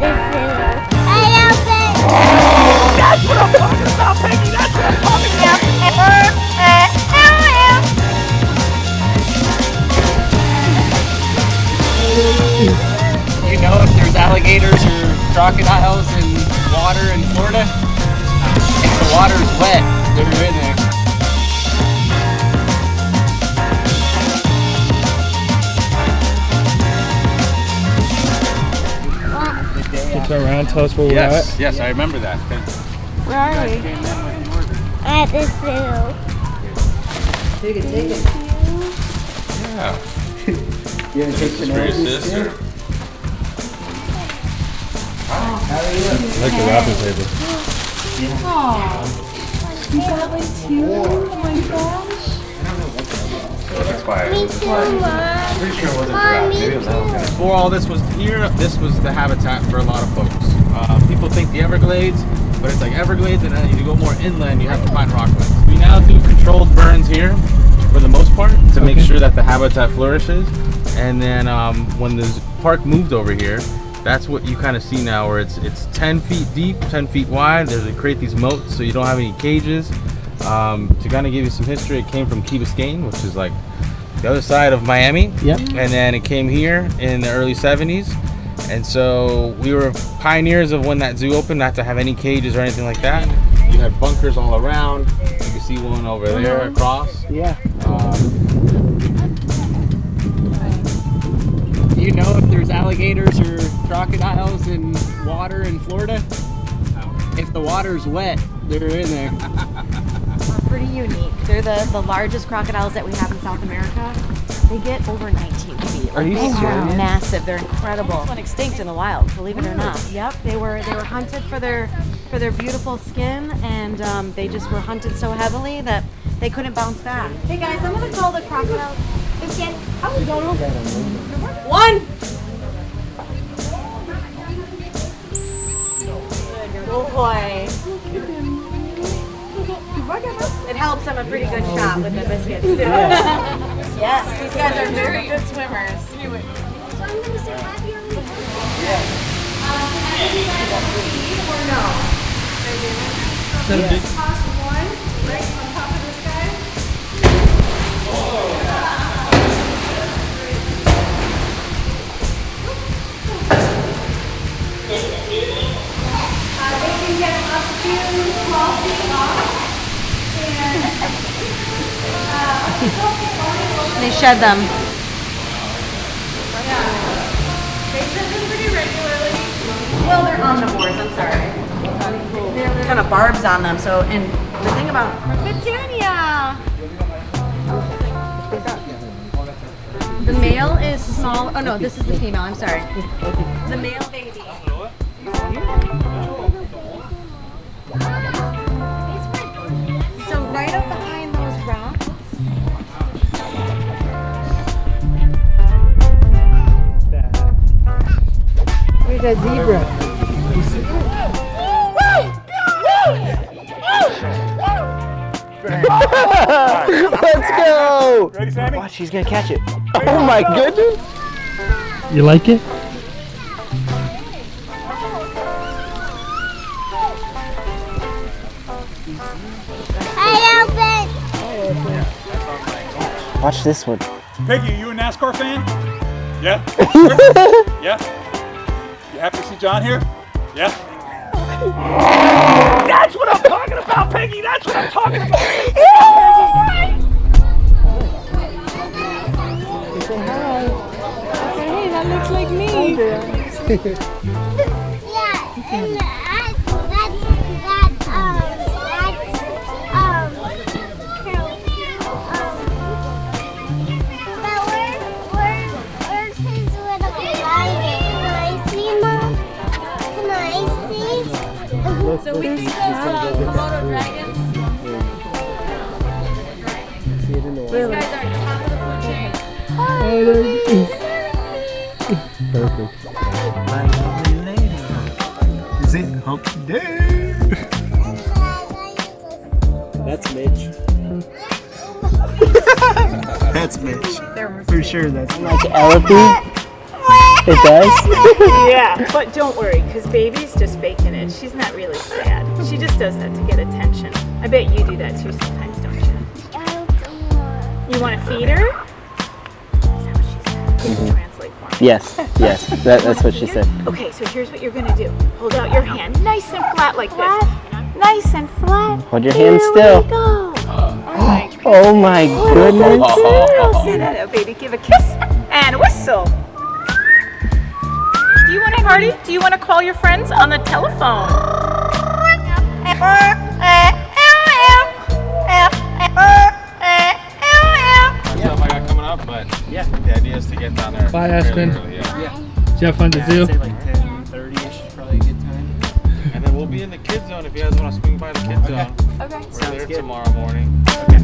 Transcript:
at the zoo. I love it. That's what I'm talking about, Peggy. That's what I'm talking about. You know if there's alligators or crocodiles in water in Florida? If the water's wet, they're in there. Turn around, tell us where we're at. Yes, I remember that. Where are we? At the zoo. Take it. Yeah. You gonna take For your sister? I like the wrapping paper. You got one too? Oh my gosh. That's why Me too, Mom. pretty sure it wasn't Mom, me Maybe it was alligator. too. Before all this was here, this was the habitat for a lot of folks. People think the Everglades, but it's like Everglades, and then you go more inland, you have to find rocklands. We now do controlled burns here, for the most part, to make sure that the habitat flourishes. And then when the park moved over here, that's what you kind of see now, where it's 10 feet deep, 10 feet wide. They create these moats so you don't have any cages. To kind of give you some history, it came from Key Biscayne, which is like the other side of Miami. Yep. And then it came here in the early 70s. And so we were pioneers of when that zoo opened, not to have any cages or anything like that. You had bunkers all around. You can see one over there across. Yeah. You know if there's alligators or crocodiles in water in Florida? If the water's wet, they're in there. They're pretty unique. They're the largest crocodiles that we have in South America. They get over 19 feet. Are you They serious? are massive. They're incredible. One extinct in the wild, believe it or not. Yep, they were hunted for their beautiful skin, and they just were hunted so heavily that they couldn't bounce back. Hey guys, I'm gonna call the crocodile. One. Good boy. It helps I'm a pretty good shot with the biscuits too. Yes, these guys are very good swimmers. Anyway. So I'm going to say happy on the Or no? Toss one right on top of this guy. They can get up to 12 feet long. And They shed them. they shed them pretty regularly. Well, they're omnivores. I'm sorry. They're kind of barbs on them. So, and the thing about Britannia, the male is small. Oh no, this is the female. I'm sorry. The male baby. So right up behind those rocks. Where's that zebra? Let's go! Ready, Sammy? Watch, he's gonna catch it. Oh my goodness! You like it? I love it. Watch this one. Peggy, are you a NASCAR fan? Yeah? Yeah? You happy to see John here? Yeah? That's what I'm talking about, Peggy. That's what I'm talking about. Hey, that looks like me. Yeah, and where's his little glider? Can I see, Mom? Can I see? So we think those Komodo dragons. These guys are top of the food chain. Perfect. Is it Humpty Day? That's Mitch. That's Mitch. For sure, that's Like elephant. It does? Yeah, but don't worry, because baby's just faking it. She's not really sad. She just does that to get attention. I bet you do that too sometimes, don't you? You want to feed her? Is that what she said? Can you translate for me? Yes, yes. That's what she said. Okay, so here's what you're going to do. Hold out your hand nice and flat like this. Nice and flat. Hold your hand still. There we go. Oh my goodness. Say that, baby. Give a kiss and a whistle. Do you want to party? Do you want to call your friends on the telephone? Stuff I got coming up, but yeah, the idea is to get down there. Bye, Aspen. Early, yeah. Did you have fun to I'd zoo? say like 10:30ish is probably a good time. And then we'll be in the kids zone if you guys want to swing by the kids zone. Okay. We're Sounds there good. tomorrow morning. Okay.